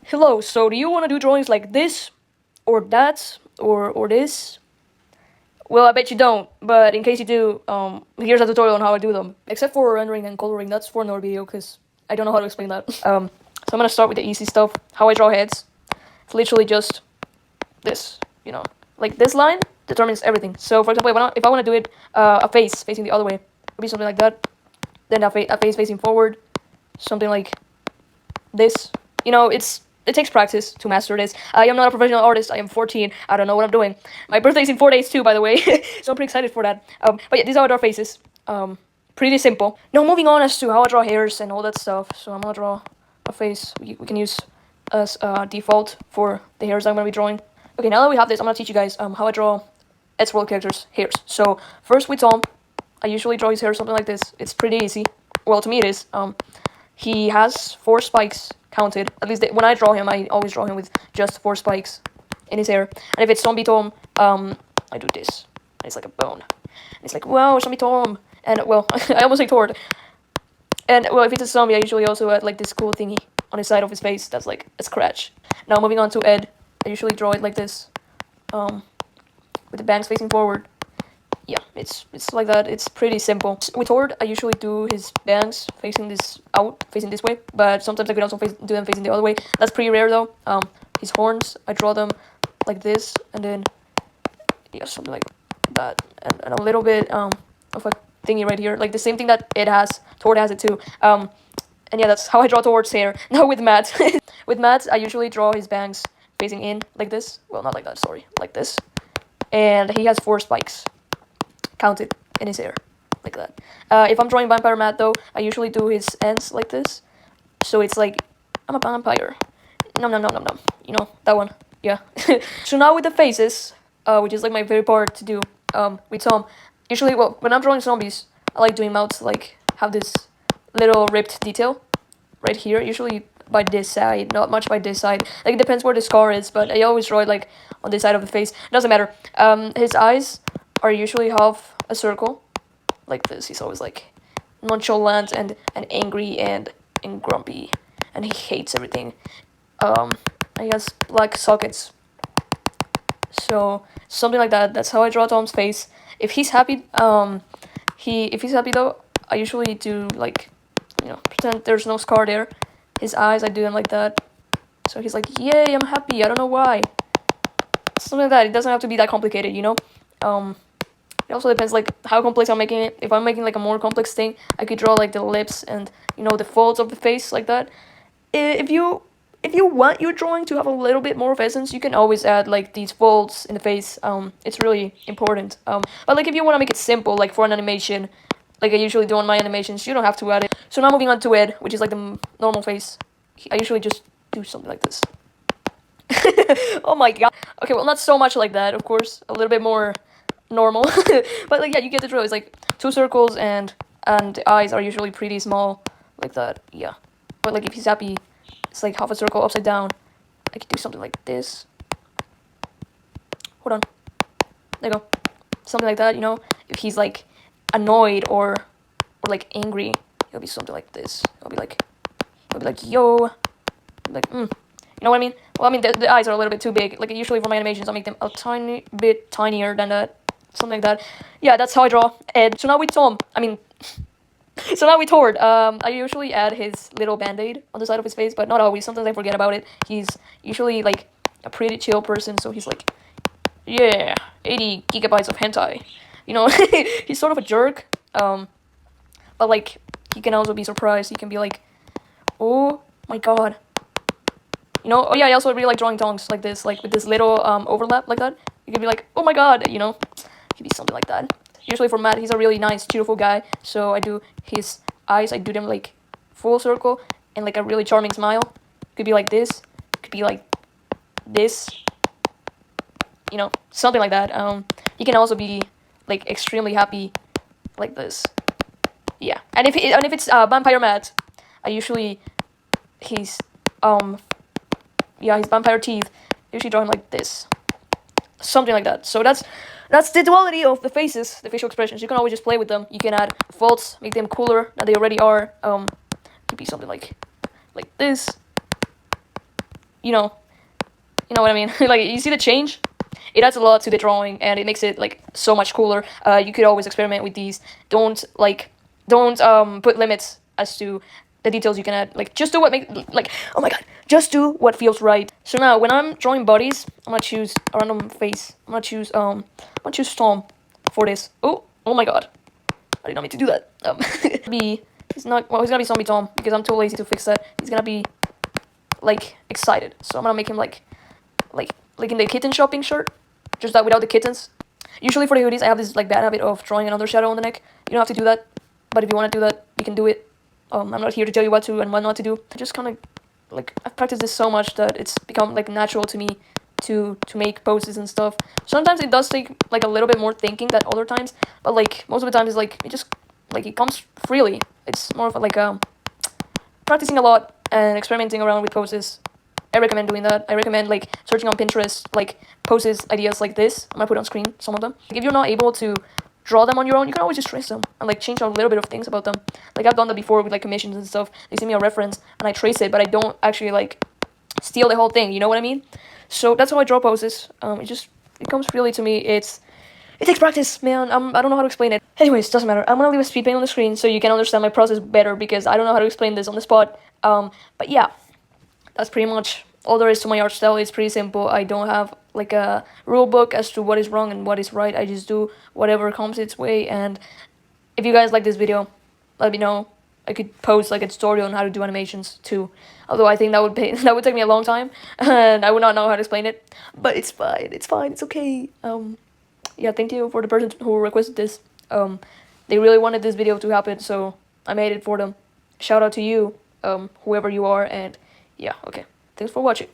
Hello, so do you want to do drawings like this, or that, or this? Well, I bet you don't, but in case you do, here's a tutorial on how I do them. Except for rendering and coloring, that's for another video, because I don't know how to explain that. So I'm gonna start with the easy stuff, how I draw heads. It's literally just this, like this line determines everything. So for example, if I want to do it, a face facing the other way, it would be something like that. Then a face facing forward, something like this. It takes practice to master this. I am not a professional artist. I am 14. I don't know what I'm doing. My birthday's in 4 days too, by the way. So I'm pretty excited for that. But yeah, these are how I draw faces. Pretty simple. Now moving on as to how I draw hairs and all that stuff. So I'm gonna draw a face. We can use as default for the hairs I'm gonna be drawing. Okay, now that we have this, I'm gonna teach you guys how I draw Eddsworld characters' hairs. So first with Tom, I usually draw his hair something like this. It's pretty easy. Well, to me it is. He has 4 spikes counted. At least when I draw him, I always draw him with just 4 spikes in his hair. And if it's Zombie Tom, I do this. It's like a bone. And it's like, wow, Zombie Tom. And, well, I almost say Tord. And, well, if it's a zombie, I usually also add, like, this cool thingy on the side of his face. That's, like, a scratch. Now, moving on to Ed, I usually draw it like this. With the bangs facing forward. Yeah, it's like that. It's pretty simple. With Tord, I usually do his bangs facing this way, but sometimes I can also do them facing the other way. That's pretty rare though. His horns, I draw them like this, and then yeah, something like that, and a little bit of a thingy right here, like the same thing that it has. Tord has it too. And yeah, that's how I draw Tord's hair. Now with Matt, with Matt, I usually draw his bangs facing in like this. Well, not like that. Sorry, like this, and he has 4 spikes counted in his hair, like that. If I'm drawing Vampire Matt though, I usually do his ends like this, so it's like, I'm a vampire. No, that one, yeah. So now with the faces, which is like my favorite part to do, with Tom, usually, well, when I'm drawing zombies, I like doing mouths, like, have this little ripped detail right here, usually by this side, not much by this side. Like, it depends where the scar is, but I always draw it, like, on this side of the face. It doesn't matter. His eyes are usually half a circle, like this. He's always like nonchalant and angry and grumpy, and he hates everything. He has black sockets, so something like that. That's how I draw Tom's face. If he's happy, if he's happy though, I usually do like, pretend there's no scar there. His eyes, I do them like that, so he's like, yay, I'm happy. I don't know why. Something like that. It doesn't have to be that complicated, It also depends, like, how complex I'm making it. If I'm making, like, a more complex thing, I could draw, like, the lips and, the folds of the face, like that. If you want your drawing to have a little bit more of essence, you can always add, like, these folds in the face. It's really important. But, like, if you want to make it simple, like, for an animation, like I usually do on my animations, you don't have to add it. So now moving on to Ed, which is, like, the normal face. I usually just do something like this. Oh my god. Okay, well, not so much like that, of course. A little bit more normal. But, like, yeah, you get the drill. It's like 2 circles, and the eyes are usually pretty small, like that. Yeah. But, like, if he's happy, it's like half a circle upside down. I could do something like this. Hold on. There you go. Something like that, If he's, like, annoyed or like, angry, it'll be something like this. It'll be like, yo. Like, You know what I mean? Well, I mean, the eyes are a little bit too big. Like, usually for my animations, I make them a tiny bit tinier than that. Something like that. Yeah, that's how I draw Ed. So now with Tom, so now with Tord, I usually add his little band-aid on the side of his face, but not always. Sometimes I forget about it. He's usually, like, a pretty chill person, so he's like, yeah, 80 gigabytes of hentai. He's sort of a jerk, but, like, he can also be surprised. He can be like, oh my god. Oh yeah, I also really like drawing tongues like this, like with this little overlap like that. You could be like, oh my god, It could be something like that. Usually for Matt, he's a really nice, cheerful guy, so I do his eyes, I do them like full circle and like a really charming smile. Could be like this, could be like this, something like that. He can also be like extremely happy, like this. Yeah, and if it's Vampire Matt, I usually his vampire teeth, I usually draw him like this. Something like that. So that's the duality of the faces, the facial expressions. You can always just play with them. You can add folds, make them cooler than they already are. Could be something like this. you know, you know what I mean. Like you see the change. It adds a lot to the drawing, and it makes it like so much cooler. You could always experiment with these. Don't put limits as to the details you can add. Like just do what make like oh my god, just do what feels right. So now when I'm drawing bodies, I'm gonna choose a random face. I'm gonna choose Storm for this. Oh my god, I did not mean to do that. He's gonna be Zombie Tom because I'm too lazy to fix that. He's gonna be like excited, so I'm gonna make him like in the kitten shopping shirt, just that without the kittens. Usually for the hoodies, I have this like bad habit of drawing another shadow on the neck. You don't have to do that, but if you want to do that, you can do it. I'm not here to tell you what to and what not to do. I just kind of like I've practiced this so much that it's become like natural to me to make poses and stuff. Sometimes it does take like a little bit more thinking than other times, but like most of the time it's like it just like it comes freely. It's more of like practicing a lot and experimenting around with poses. I recommend doing that. I recommend like searching on Pinterest like poses ideas like this. I'm gonna put on screen some of them. Like, if you're not able to draw them on your own, you can always just trace them and like change a little bit of things about them. Like I've done that before with like commissions and stuff. They send me a reference and I trace it, but I don't actually like steal the whole thing. You know what I mean? So that's how I draw poses. It comes freely to me. It takes practice, man. I don't know how to explain it. Anyways, doesn't matter. I'm gonna leave a speed paint on the screen so you can understand my process better because I don't know how to explain this on the spot. But yeah, that's pretty much all there is to my art style. It's pretty simple. I don't have like a rule book as to what is wrong and what is right. I just do whatever comes its way. And if you guys like this video, let me know. I could post like a tutorial on how to do animations too. Although I think that would that would take me a long time and I would not know how to explain it. But it's fine. It's fine. It's okay. Yeah, thank you for the person who requested this. They really wanted this video to happen, so I made it for them. Shout out to you, whoever you are, and yeah, okay. Thanks for watching.